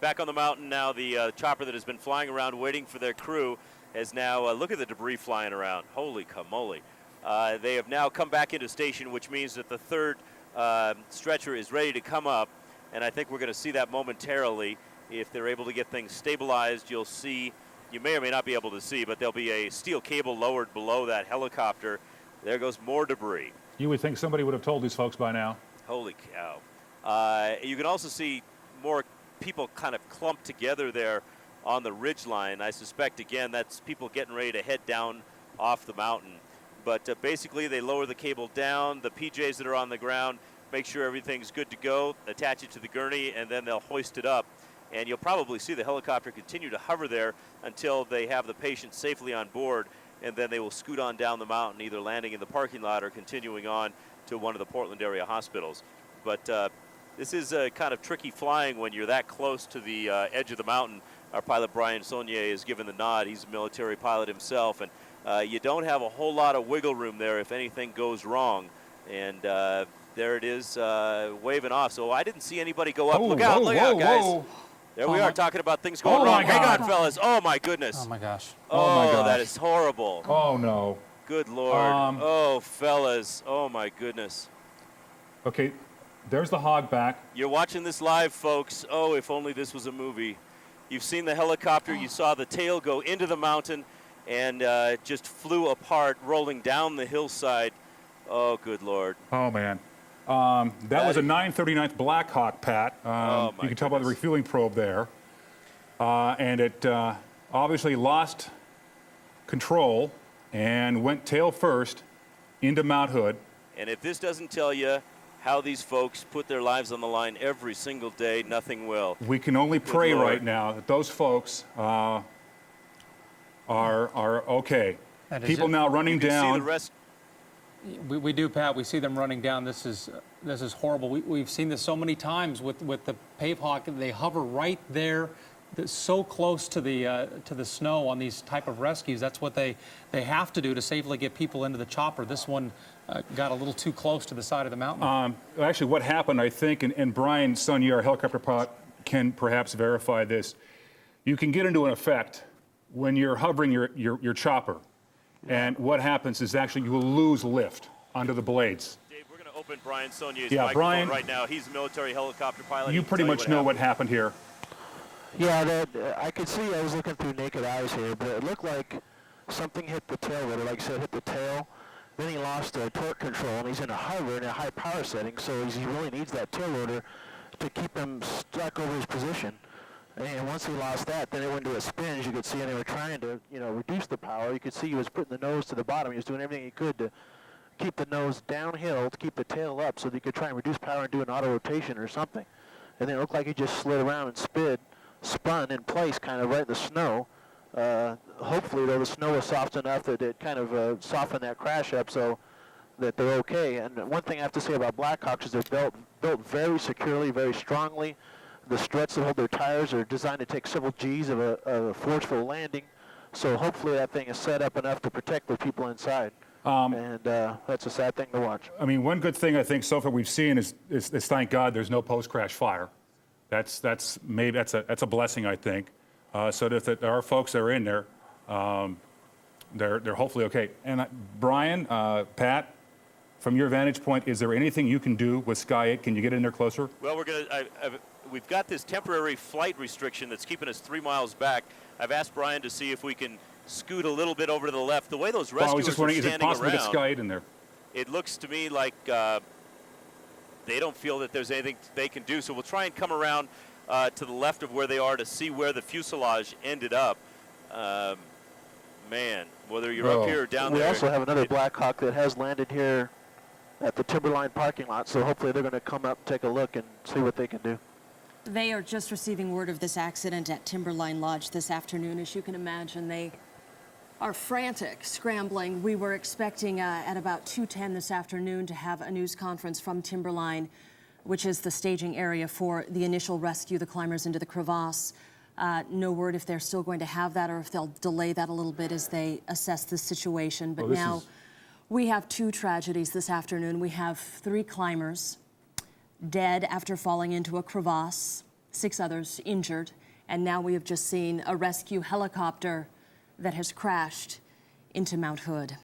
back on the mountain now. The chopper that has been flying around waiting for their crew has now, look at the debris flying around. Holy camole. They have now come back into station, which means that the third stretcher is ready to come up, and I think we're going to see that momentarily. If they're able to get things stabilized, you'll see, you may or may not be able to see, but there'll be a steel cable lowered below that helicopter. There goes more debris. You would think somebody would have told these folks by now. Holy cow. You can also see more people kind of clumped together there on the ridge line. I suspect, again, that's people getting ready to head down off the mountain. But basically, they lower the cable down, the PJs that are on the ground, make sure everything's good to go, attach it to the gurney, and then they'll hoist it up. And you'll probably see the helicopter continue to hover there until they have the patient safely on board, and then they will scoot on down the mountain, either landing in the parking lot or continuing on to one of the Portland area hospitals. But this is kind of tricky flying when you're that close to the edge of the mountain. Our pilot, Brian Saulnier, is given the nod. He's a military pilot himself, and you don't have a whole lot of wiggle room there if anything goes wrong. And there it is, waving off. So I didn't see anybody go up. Look out, guys. There we are talking about things going wrong. Hang on, fellas. Oh, my goodness. Oh, my gosh. Oh, my gosh. That is horrible. Oh, no. Good Lord. Oh, fellas. Oh, my goodness. Okay, there's the hog back. You're watching this live, folks. Oh, if only this was a movie. You've seen the helicopter. You saw the tail go into the mountain and just flew apart, rolling down the hillside. Oh, good Lord. Oh, man. That was a 939th Black Hawk, Pat. You can tell by the refueling probe there. And it obviously lost control and went tail first into Mount Hood. And if this doesn't tell you how these folks put their lives on the line every single day, nothing will. We can only pray right now that those folks are okay. People now running down. See the rest. We do, Pat. We see them running down. This is horrible. We've seen this so many times with the Pave Hawk. They hover right there, so close to the snow on these type of rescues. That's what they have to do to safely get people into the chopper. This one got a little too close to the side of the mountain. Actually, what happened, I think, and Brian Saulnier, our helicopter pilot, can perhaps verify this. You can get into an effect when you're hovering your chopper. And what happens is actually you will lose lift onto the blades. Dave, we're going to open Brian Saulnier's microphone right now. He's a military helicopter pilot. You pretty much know what happened here. Yeah, I could see, I was looking through naked eyes here, but it looked like something hit the tail rotor, like I said, hit the tail. Then he lost torque control, and he's in a hover in a high power setting, so he really needs that tail rotor to keep him stuck over his position. And once he lost that, then it went into a spin, as you could see, and they were trying to, reduce the power. You could see he was putting the nose to the bottom. He was doing everything he could to keep the nose downhill, to keep the tail up, so that he could try and reduce power and do an auto rotation or something. And then it looked like he just slid around and spun in place, kind of right in the snow. Hopefully, though, the snow was soft enough that it kind of softened that crash up so that they're okay. And one thing I have to say about Blackhawks is they're built very securely, very strongly. The struts that hold their tires are designed to take several G's of a forceful landing. So hopefully that thing is set up enough to protect the people inside. And that's a sad thing to watch. I mean, one good thing I think so far we've seen is thank God there's no post-crash fire. That's a blessing, I think. So that there are folks that are in there, they're hopefully okay. And Brian, Pat, from your vantage point, is there anything you can do with Sky 8? Can you get in there closer? Well, we've got this temporary flight restriction that's keeping us 3 miles back. I've asked Brian to see if we can scoot a little bit over to the left. The way those rescuers I was just wondering, are is it possible to get Sky 8 in there? It looks to me like they don't feel that there's anything they can do. So we'll try and come around to the left of where they are to see where the fuselage ended up. Man, whether you're up here or down there. We also have another Black Hawk that has landed here at the Timberline parking lot, so hopefully they're going to come up, take a look, and see what they can do. They are just receiving word of this accident at Timberline Lodge this afternoon. As you can imagine, they are frantic, scrambling. We were expecting at about 2:10 this afternoon to have a news conference from Timberline, which is the staging area for the initial rescue, the climbers into the crevasse. No word if they're still going to have that or if they'll delay that a little bit as they assess the situation. But now we have 2 tragedies this afternoon. We have 3 climbers dead after falling into a crevasse. 6 others injured, and now we have just seen a rescue helicopter that has crashed into Mount Hood.